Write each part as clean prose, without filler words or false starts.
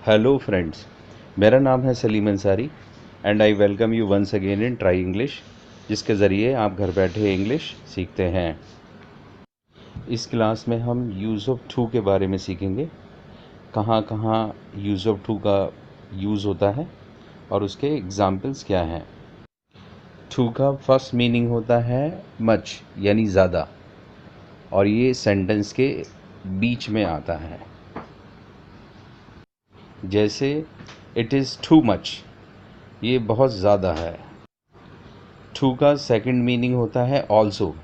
Hello friends, मेरा नाम है Salim Ansari and I welcome you once again in try English, जिसके ज़रिए आप घर बैठे इंग्लिश सीखते हैं। इस क्लास में हम यूज़ ऑफ टू के बारे में सीखेंगे, कहाँ कहाँ यूज़ ऑफ टू का यूज़ होता है और उसके एग्ज़ाम्पल्स क्या हैं। टू का फर्स्ट मीनिंग होता है मच यानी ज़्यादा, और ये सेंटेंस के बीच में आता है। जैसे इट इज़ टू मच, ये बहुत ज़्यादा है। टू का सेकंड मीनिंग होता है ऑल्सो,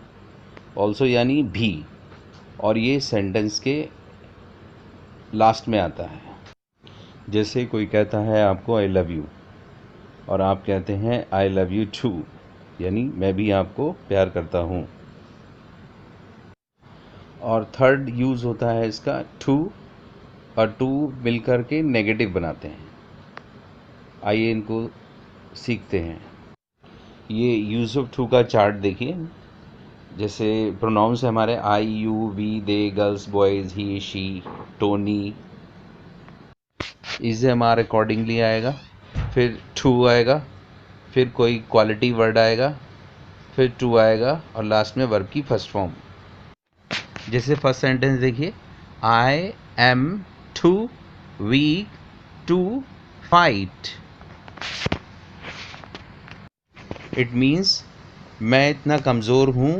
ऑल्सो यानी भी, और ये सेंटेंस के लास्ट में आता है। जैसे कोई कहता है आपको आई लव यू, और आप कहते हैं आई लव यू टू, यानी मैं भी आपको प्यार करता हूँ। और थर्ड यूज़ होता है इसका टू और टू मिलकर के नेगेटिव बनाते हैं। आइए इनको सीखते हैं। ये यूज़ ऑफ टू का चार्ट देखिए। जैसे प्रोनाउंस है हमारे I you we they girls boys he she Tony, इसे हमारे अकॉर्डिंगली आएगा। फिर टू आएगा, फिर कोई क्वालिटी वर्ड आएगा, फिर टू आएगा और लास्ट में वर्ब की फर्स्ट फॉर्म। जैसे फर्स्ट सेंटेंस देखिए, I am too weak to fight. It means मैं इतना कमज़ोर हूँ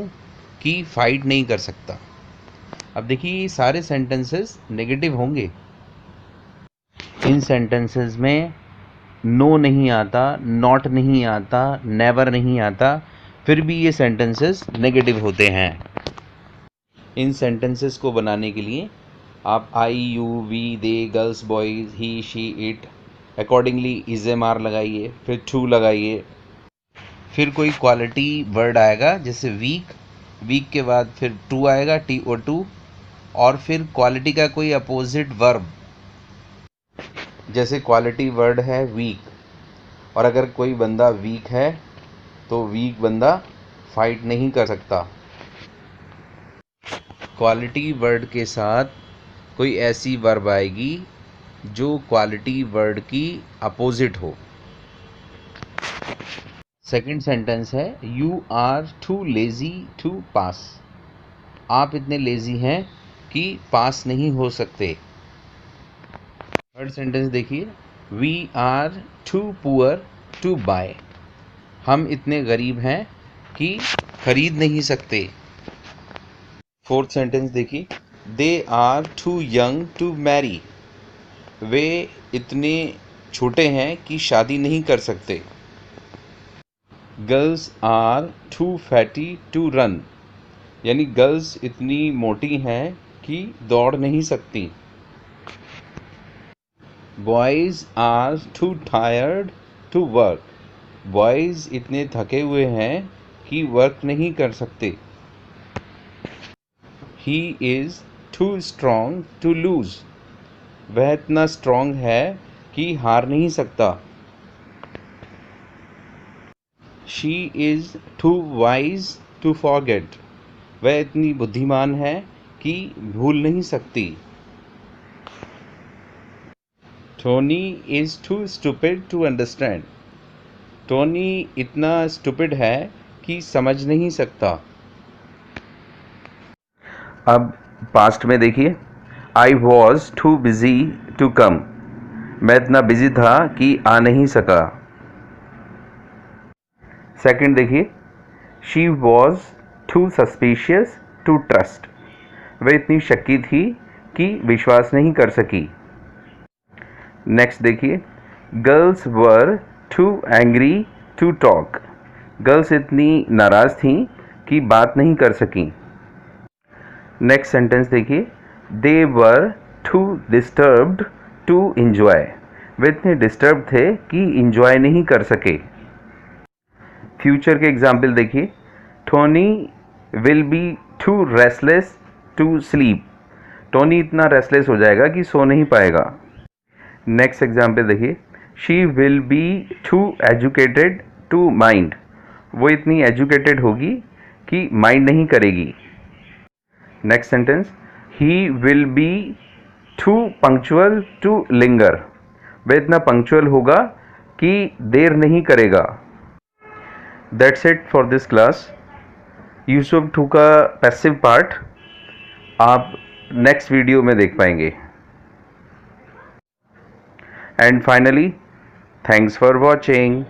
कि फाइट नहीं कर सकता। अब देखिए ये सारे सेंटेंसेस नेगेटिव होंगे। इन सेंटेंसेस में नो नहीं आता, नॉट नहीं आता, नेवर नहीं आता, फिर भी ये सेंटेंसेस नेगेटिव होते हैं। इन सेंटेंसेस को बनाने के लिए आप I you we they girls boys he she it accordingly is am are लगाइए, फिर टू लगाइए, फिर कोई क्वालिटी वर्ड आएगा जैसे वीक, वीक के बाद फिर टू आएगा TO2, और फिर क्वालिटी का कोई अपोजिट वर्ब। जैसे क्वालिटी वर्ड है वीक, और अगर कोई बंदा वीक है तो वीक बंदा फाइट नहीं कर सकता। क्वालिटी वर्ड के साथ कोई ऐसी वर्ब आएगी जो क्वालिटी वर्ड की अपोजिट हो। सेकंड सेंटेंस है you are too lazy to pass. आप इतने लेज़ी हैं कि पास नहीं हो सकते। थर्ड सेंटेंस देखिए, we are too poor to buy. हम इतने गरीब हैं कि खरीद नहीं सकते। फोर्थ सेंटेंस देखिए, they are too young to marry. वे इतने छोटे हैं कि शादी नहीं कर सकते। Girls are too fatty to run, यानी गर्ल्स इतनी मोटी हैं कि दौड़ नहीं सकती। Boys are too tired to work. Boys इतने थके हुए हैं कि वर्क नहीं कर सकते। He is too strong to lose. वह इतना स्ट्रॉन्ग है कि हार नहीं सकता। She is too wise to forget. वह इतनी बुद्धिमान है कि भूल नहीं सकती। Tony is too stupid to understand. टोनी इतना स्टूपिड है कि समझ नहीं सकता। अब पास्ट में देखिए, I was too busy to come. मैं इतना बिजी था कि आ नहीं सका। सेकंड देखिए, she was too suspicious to trust. वह इतनी शक्की थी कि विश्वास नहीं कर सकी। नेक्स्ट देखिए, girls were too angry to talk. Girls इतनी नाराज़ थीं कि बात नहीं कर सकीं। नेक्स्ट सेंटेंस देखिए, दे वर टू डिस्टर्ब्ड टू इंजॉय। वे इतने डिस्टर्ब थे कि इंजॉय नहीं कर सके। फ्यूचर के एग्जाम्पल देखिए, Tony will be too restless to sleep. Tony इतना रेस्टलेस हो जाएगा कि सो नहीं पाएगा। नेक्स्ट एग्जाम्पल देखिए, she will be too educated to mind. वो इतनी एजुकेटेड होगी कि माइंड नहीं करेगी। Next sentence, he will be too punctual to linger. वह इतना पंक्चुअल होगा कि देर नहीं करेगा। That's it for this class. Use of too का पैसिव पार्ट आप नेक्स्ट वीडियो में देख पाएंगे। And finally, thanks for watching.